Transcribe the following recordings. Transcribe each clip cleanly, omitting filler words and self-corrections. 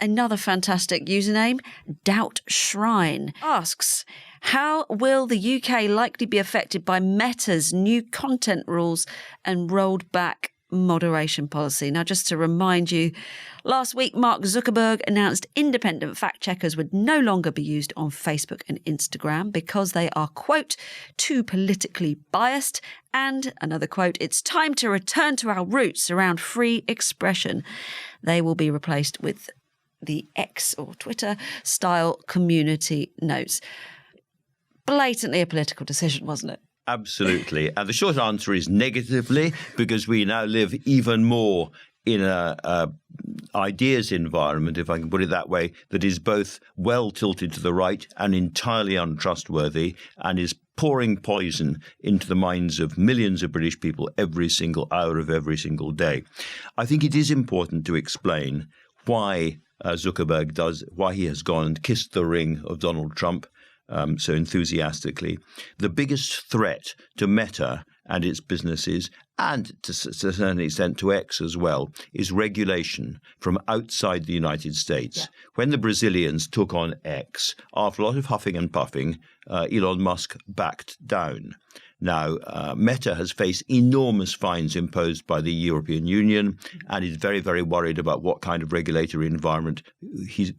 another fantastic username, Doubt Shrine, asks, how will the UK likely be affected by Meta's new content rules and rolled back moderation policy? Now, just to remind you, last week, Mark Zuckerberg announced independent fact checkers would no longer be used on Facebook and Instagram because they are, quote, too politically biased. And another quote, it's time to return to our roots around free expression. They will be replaced with the X or Twitter style community notes. Blatantly a political decision, wasn't it? Absolutely. And the short answer is negatively, because we now live even more in a ideas environment, if I can put it that way, that is both well tilted to the right and entirely untrustworthy, and is pouring poison into the minds of millions of British people every single hour of every single day. I think it is important to explain why Zuckerberg why he has gone and kissed the ring of Donald Trump so enthusiastically. The biggest threat to Meta and its businesses, and to a certain extent to X as well, is regulation from outside the United States. Yeah. When the Brazilians took on X, after a lot of huffing and puffing, Elon Musk backed down. Now, Meta has faced enormous fines imposed by the European Union and is very, very worried about what kind of regulatory environment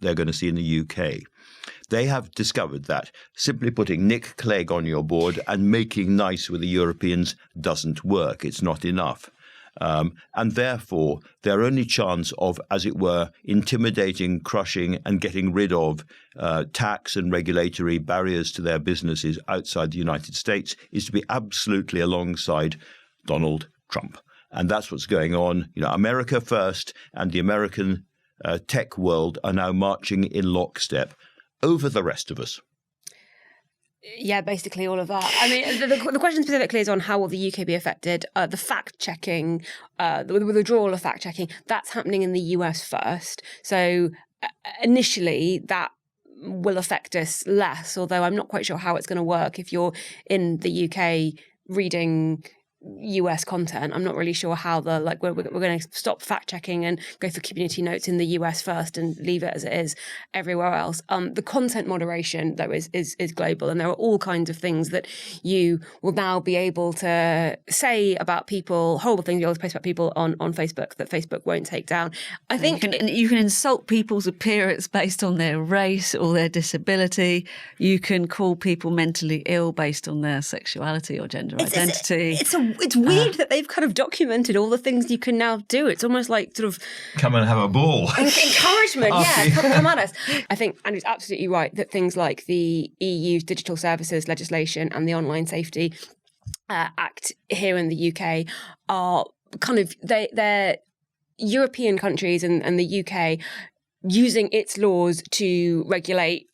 they're going to see in the UK. They have discovered that simply putting Nick Clegg on your board and making nice with the Europeans doesn't work. It's not enough. And therefore, their only chance of, as it were, intimidating, crushing and getting rid of tax and regulatory barriers to their businesses outside the United States is to be absolutely alongside Donald Trump. And that's what's going on. You know, America first, and the American tech world are now marching in lockstep over the rest of us. Yeah, basically all of that. I mean, the question specifically is on how will the UK be affected. The fact-checking, the withdrawal of fact-checking, that's happening in the US first. So initially that will affect us less, although I'm not quite sure how it's going to work if you're in the UK reading US content. I'm not really sure how we're going to stop fact checking and go for community notes in the US first and leave it as it is everywhere else. The content moderation though is global, and there are all kinds of things that you will now be able to say about people, horrible things you'll post about people on Facebook that Facebook won't take down. I think you can insult people's appearance based on their race or their disability. You can call people mentally ill based on their sexuality or gender identity. It's weird that they've kind of documented all the things you can now do. It's almost like sort of come and have a ball. Encouragement, yeah, come at us. I think Andrew's absolutely right that things like the EU's Digital Services legislation and the Online Safety Act here in the UK are kind of, they're European countries and the UK using its laws to regulate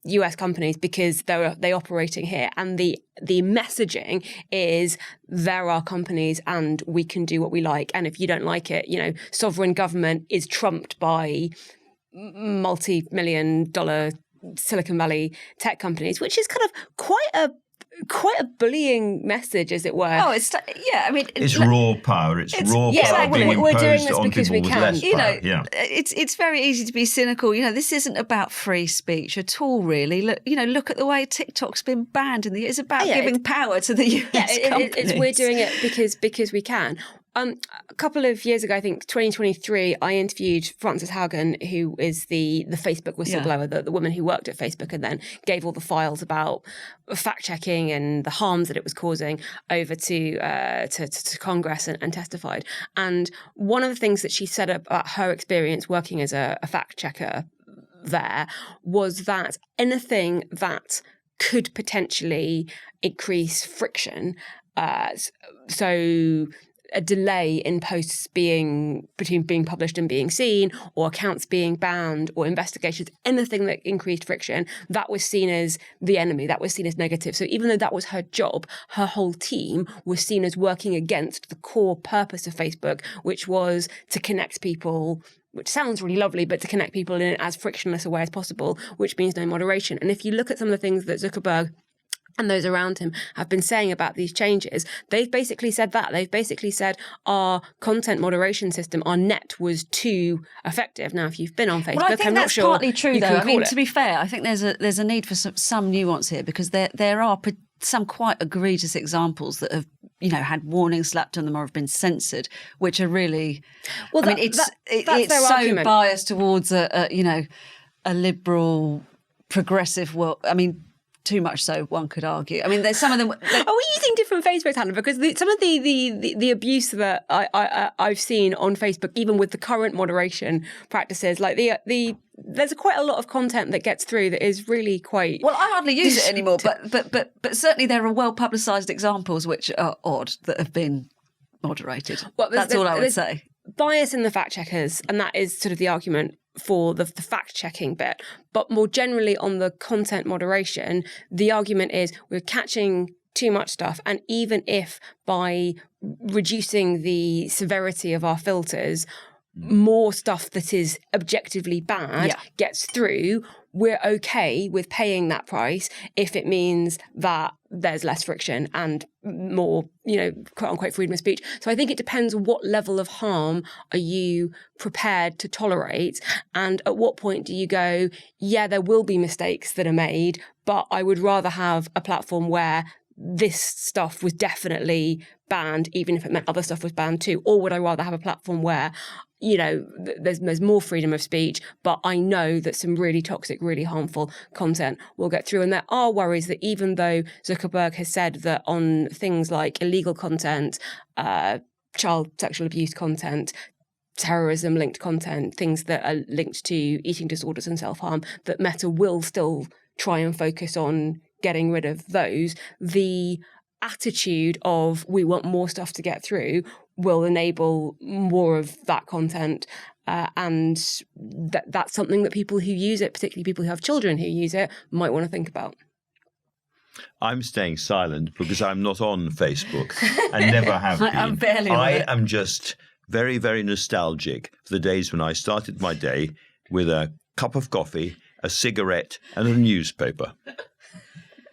US companies because they operating here, and the messaging is there are companies and we can do what we like, and if you don't like it, you know, sovereign government is trumped by multi-million-dollar Silicon Valley tech companies, which is kind of quite a bullying message, as it were. Oh, it's raw power. It's raw power being imposed doing this on because people we with can. less power. It's very easy to be cynical. You know, this isn't about free speech at all, really. Look at the way TikTok's been banned, and it's about giving power to the US companies. We're doing it because we can. A couple of years ago, I think 2023, I interviewed Frances Haugen, who is the Facebook whistleblower, the woman who worked at Facebook and then gave all the files about fact-checking and the harms that it was causing over to Congress and testified. And one of the things that she said about her experience working as a fact-checker there was that anything that could potentially increase friction, so a delay in posts between being published and being seen, or accounts being banned, or investigations, anything that increased friction, that was seen as the enemy, that was seen as negative. So even though that was her job, her whole team was seen as working against the core purpose of Facebook, which was to connect people, which sounds really lovely, but to connect people in as frictionless a way as possible, which means no moderation. And if you look at some of the things that Zuckerberg and those around him have been saying about these changes, they've basically said that. They've basically said our content moderation system, our net, was too effective. Now, if you've been on Facebook, Well, I think I'm not that's sure partly true, you though. can I mean, call it. to be fair, I think there's a need for some nuance here, because there are some quite egregious examples that have, had warnings slapped on them or have been censored, which are really. Well, it's their so argument. biased towards a liberal, progressive world. I mean, too much so, one could argue. I mean, there's some of them. Are we using different Facebooks, Hannah? Because some of the abuse that I've seen on Facebook, even with the current moderation practices, like there's quite a lot of content that gets through that is really quite. Well, I hardly use it anymore, but certainly there are well publicised examples which are odd that have been moderated. Well, that's all I would say. Bias in the fact checkers, and that is sort of the argument for the fact checking bit. But more generally on the content moderation, the argument is we're catching too much stuff, and even if by reducing the severity of our filters, more stuff that is objectively bad gets through, we're okay with paying that price if it means that there's less friction and more, quote unquote, freedom of speech. So I think it depends what level of harm are you prepared to tolerate, and at what point do you go, yeah, there will be mistakes that are made, but I would rather have a platform where this stuff was definitely banned, even if it meant other stuff was banned too? Or would I rather have a platform where, there's more freedom of speech, but I know that some really toxic, really harmful content will get through? And there are worries that even though Zuckerberg has said that on things like illegal content, child sexual abuse content, terrorism-linked content, things that are linked to eating disorders and self-harm, that Meta will still try and focus on getting rid of those, the attitude of we want more stuff to get through will enable more of that content. And that's something that people who use it, particularly people who have children who use it, might want to think about. I'm staying silent because I'm not on Facebook and never have been. I'm barely on it. I am just very, very nostalgic for the days when I started my day with a cup of coffee, a cigarette and a newspaper.